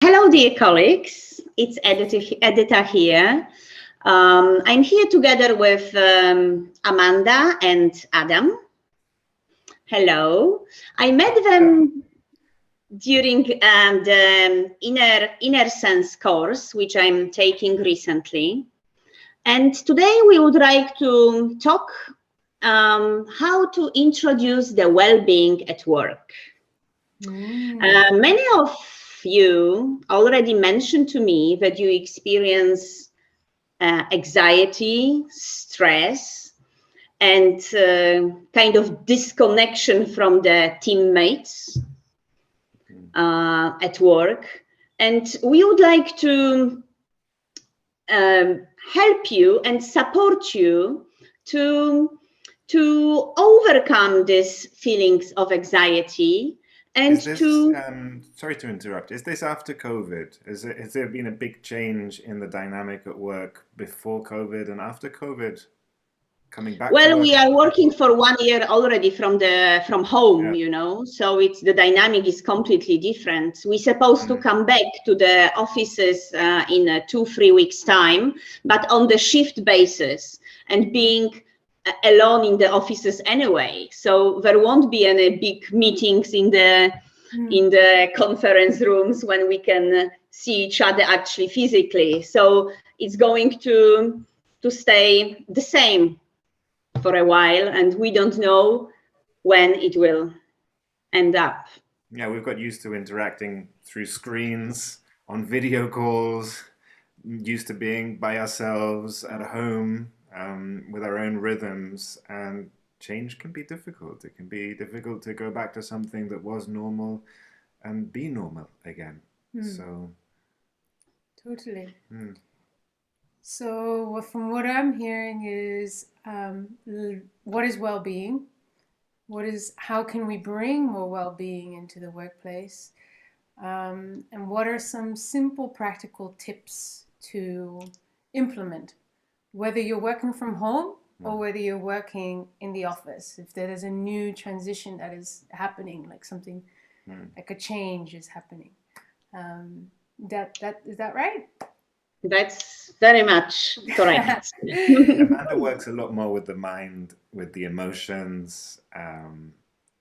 Hello, dear colleagues. It's Edyta here. I'm here together with Amanda and Adam. Hello. I met them during the Innersense course, which I'm taking recently. And today we would like to talk how to introduce the well-being at work. Many of you already mentioned to me that you experience anxiety, stress, and kind of disconnection from the teammates at work. And we would like to help you and support you to overcome these feelings of anxiety. And Is this, sorry to interrupt, is this after COVID? Has there been a big change in the dynamic at work before COVID and after COVID? Coming back to well, work we are after working COVID? for 1 year already from home, Yeah. so it's the dynamic is completely different. We're supposed to Mm. come back to the offices in 2-3 weeks time, but on the shift basis and being alone in the offices anyway. So there won't be any big meetings in the conference rooms when we can see each other actually physically. So it's going to stay the same for a while, and we don't know when it will end up. Yeah, we've got used to interacting through screens, on video calls, used to being by ourselves at home with our own rhythms, and change can be difficult. It can be difficult to go back to something that was normal and be normal again. So, Totally. mm, So, from what I'm hearing is, what is well-being? How can we bring more well-being into the workplace? And what are some simple practical tips to implement, whether you're working from home or whether you're working in the office? If there is a new transition that is happening, like something like a change is happening. Is that right? That's very much correct. Amanda works a lot more with the mind, with the emotions, and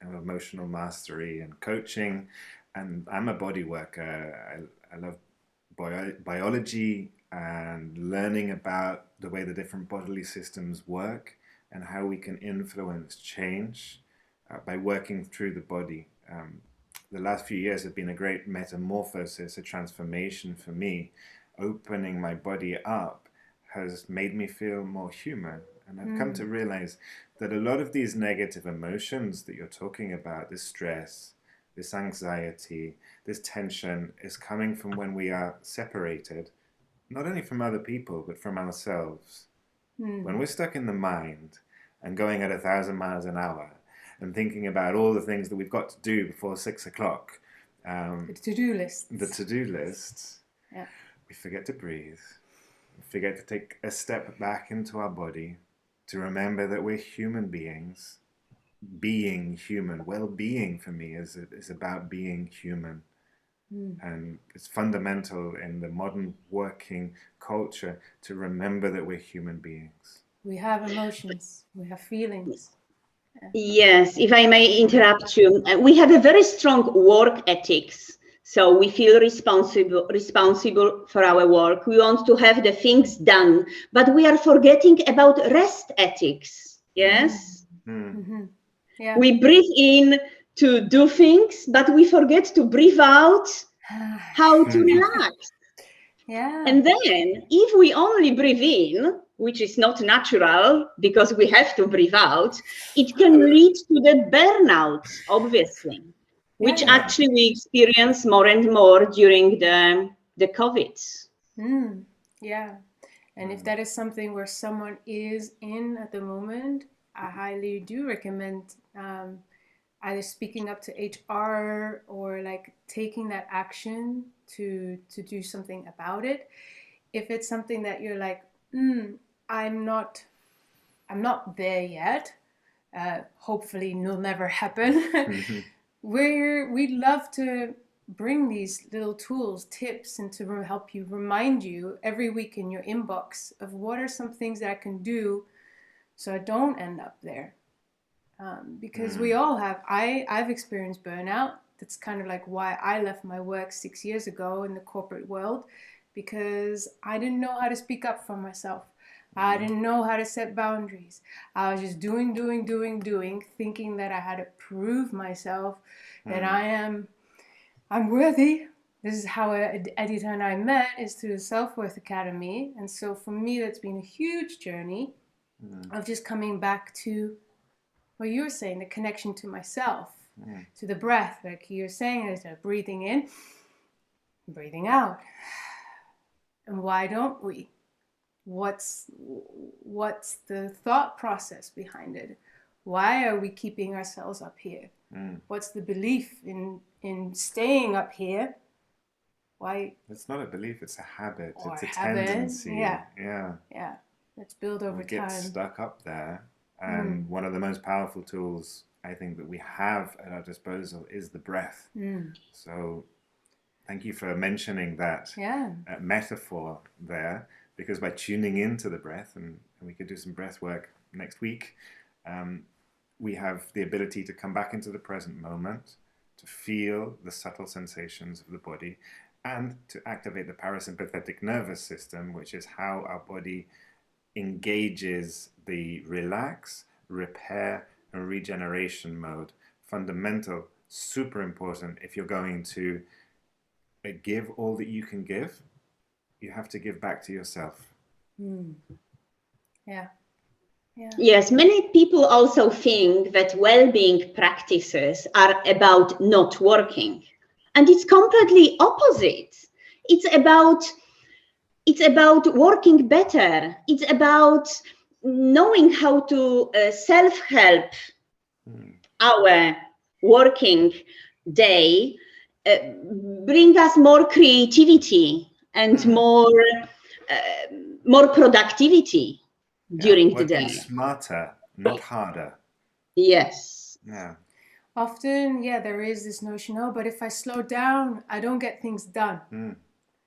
emotional mastery and coaching. And I'm a body worker. I love biology and learning about the way the different bodily systems work and how we can influence change by working through the body. The last few years have been a great metamorphosis, a transformation for me. Opening my body up has made me feel more human. And I've come to realize that a lot of these negative emotions that you're talking about, this stress, this anxiety, this tension, is coming from when we are separated, not only from other people, but from ourselves. When we're stuck in the mind and going at 1,000 miles an hour and thinking about all the things that we've got to do before 6 o'clock, The to-do list. the to-do lists, Yeah. we forget to breathe. We forget to take a step back into our body, to remember that we're human beings. Being human, well-being for me is about being human. And it's fundamental in the modern working culture to remember that we're human beings. We have emotions, we have feelings. Yes, if I may interrupt you, we have a very strong work ethics. So we feel responsible for our work. We want to have the things done, but we are forgetting about rest ethics. Yes. Yeah. We breathe in to do things, but we forget to breathe out how to relax. Yeah. And then if we only breathe in, which is not natural because we have to breathe out, it can lead to the burnout, obviously, which Yeah. actually we experience more and more during the COVID. Yeah. And if that is something where someone is in at the moment, I highly do recommend either speaking up to HR or like taking that action to do something about it. If it's something that you're like, I'm not there yet. Hopefully, it'll never happen. We'd love to bring these little tools, tips, and to help you, remind you every week in your inbox of what are some things that I can do so I don't end up there. Because we all have, I've experienced burnout. That's kind of like why I left my work 6 years ago in the corporate world, because I didn't know how to speak up for myself. I didn't know how to set boundaries. I was just doing, thinking that I had to prove myself that I'm worthy. This is how Edyta and I met, is through the Self-Worth Academy. And so for me, that's been a huge journey of just coming back to what you were saying, the connection to myself, to the breath, like you were saying, is breathing in, breathing out. And why don't we? What's the thought process behind it? Why are we keeping ourselves up here? What's the belief in staying up here? Why? It's not a belief, it's a habit. Or it's a habit. tendency. Yeah. Let's build over we get time. stuck up there. And one of the most powerful tools I think that we have at our disposal is the breath. So thank you for mentioning that metaphor there, because by tuning into the breath, and we could do some breath work next week, we have the ability to come back into the present moment, to feel the subtle sensations of the body, and to activate the parasympathetic nervous system, which is how our body engages the relax, repair, and regeneration mode. Fundamental, super important. If you're going to give all that you can give, you have to give back to yourself. Yes, many people also think that well-being practices are about not working, and it's completely opposite. It's about working better. It's about knowing how to self-help our working day, bring us more creativity and more productivity during the day. Smarter, not harder. Yes. Yeah. Often, there is this notion, but if I slow down, I don't get things done.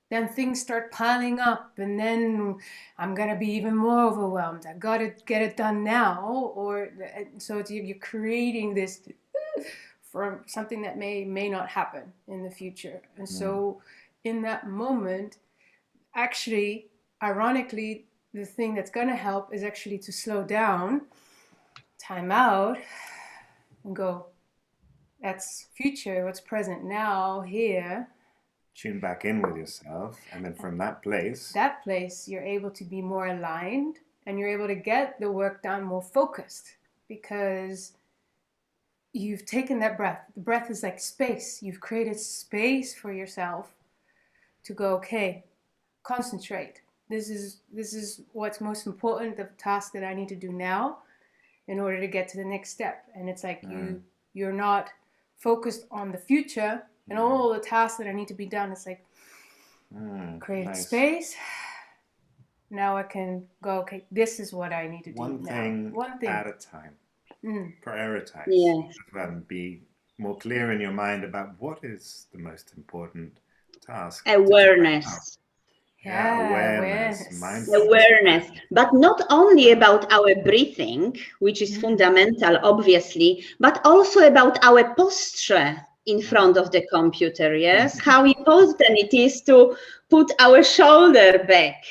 Then things start piling up, and then I'm going to be even more overwhelmed. I got to get it done now. So you're creating this for something that may not happen in the future. And so in that moment, actually, ironically, the thing that's going to help is actually to slow down, time out, and go, that's future, what's present now, here. Tune back in with yourself, and then from that place, you're able to be more aligned, and you're able to get the work done more focused, because you've taken that breath. The breath is like space. You've created space for yourself to go, okay, concentrate. This is what's most important, the task that I need to do now in order to get to the next step. And it's like you're not focused on the future and all the tasks that I need to be done. It's like create space. Now I can go, okay, this is what I need to do One thing at a time. Prioritize. Yes. And be more clear in your mind about what is the most important task. Awareness. Awareness. Awareness, but not only about our breathing, which is fundamental, obviously, but also about our posture in front of the computer. Yes, how important it is to put our shoulder back,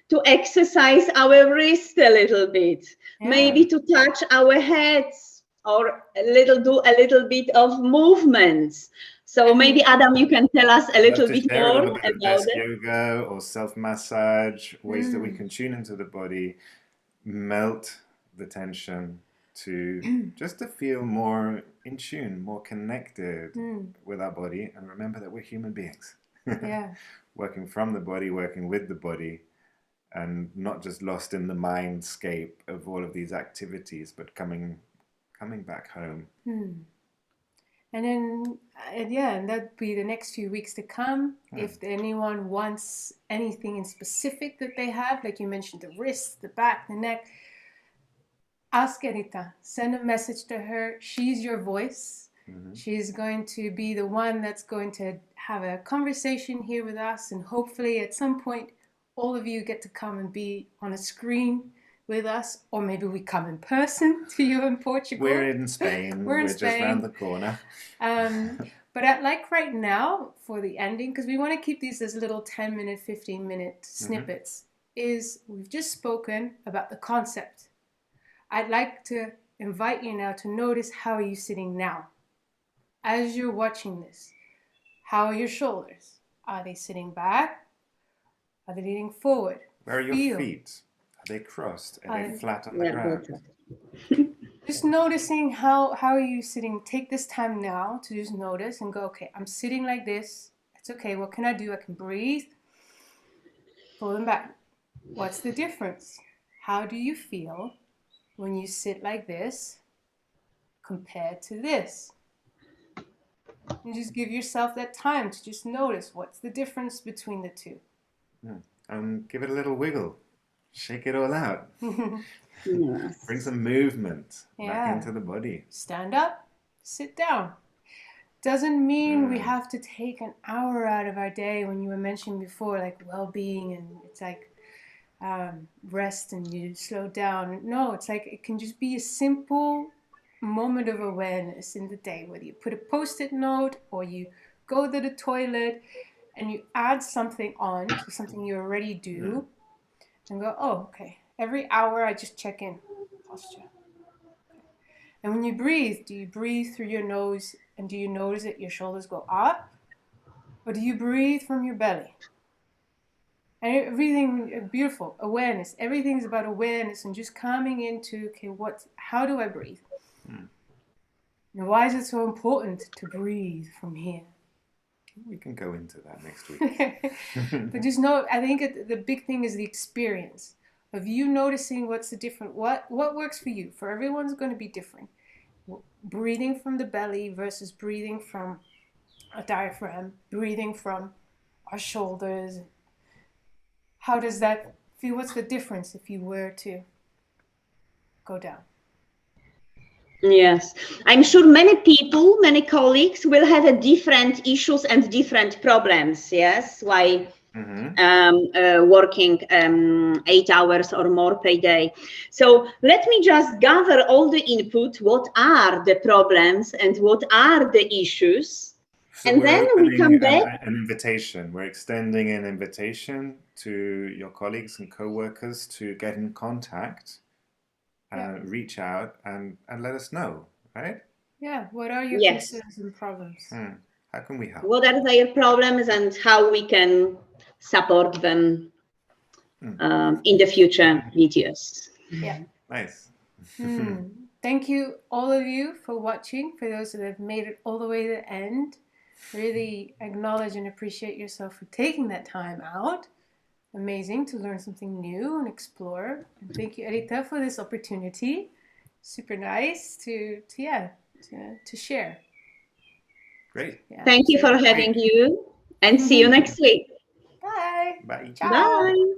to exercise our wrist a little bit, maybe to touch our heads, or do a little bit of movements. So maybe, Adam, you can tell us a little bit more about desk yoga or self-massage, ways that we can tune into the body, melt the tension to just to feel more in tune, more connected with our body, and remember that we're human beings. Working from the body, working with the body, and not just lost in the mindscape of all of these activities, but coming back home. And then, and that'd be the next few weeks to come. If anyone wants anything in specific that they have, like you mentioned, the wrist, the back, the neck, ask Edyta. Send a message to her. She's your voice. She's going to be the one that's going to have a conversation here with us, and hopefully at some point all of you get to come and be on a screen with us, or maybe we come in person to you in Portugal. We're in Spain. We're in just Spain. around the corner. But I'd like right now for the ending, because we want to keep these as little 10-minute, 15-minute snippets, is we've just spoken about the concept. I'd like to invite you now to notice how you're sitting now. As you're watching this, how are your shoulders? Are they sitting back? Are they leaning forward? Where are your feet? Are they crossed? Are they flat on the ground? Just noticing how are you sitting. Take this time now to just notice and go, okay, I'm sitting like this. It's okay. What can I do? I can breathe. Pull them back. What's the difference? How do you feel when you sit like this compared to this? And just give yourself that time to just notice what's the difference between the two. Give it a little wiggle. Shake it all out. Yes. Bring some movement back into the body. Stand up, sit down. Doesn't mean we have to take an hour out of our day, when you were mentioning before, like well-being, and it's like rest and you slow down. No, it's like it can just be a simple moment of awareness in the day, whether you put a post-it note or you go to the toilet and you add something on to something you already do and go, oh, okay, every hour I just check in, posture. And when you breathe, do you breathe through your nose and do you notice that your shoulders go up, or do you breathe from your belly? And everything, beautiful, awareness. Everything is about awareness and just coming into, okay, how do I breathe? Now, why is it so important to breathe from here? We can go into that next week. But just know, I think the big thing is the experience of you noticing what's the different, what works for you. For everyone's going to be different. Breathing from the belly versus breathing from a diaphragm, breathing from our shoulders. How does that feel? What's the difference if you were to go down? Yes, I'm sure many people, many colleagues will have a different issues and different problems. Yes, why working 8 hours or more per day. So let me just gather all the input. What are the problems and what are the issues? So and then we come back. An invitation. We're extending an invitation to your colleagues and co-workers to get in contact. Reach out and let us know, right? Yeah, what are your concerns and problems? How can we help? What are their problems and how we can support them in the future videos. Yeah. Nice. Thank you, all of you, for watching. For those that have made it all the way to the end, really acknowledge and appreciate yourself for taking that time out. Amazing to learn something new and explore. And thank you, Edyta, for this opportunity. Super nice to share. Great. Yeah. Thank you for having you, and see you next week. Bye. Bye. Ciao. Bye.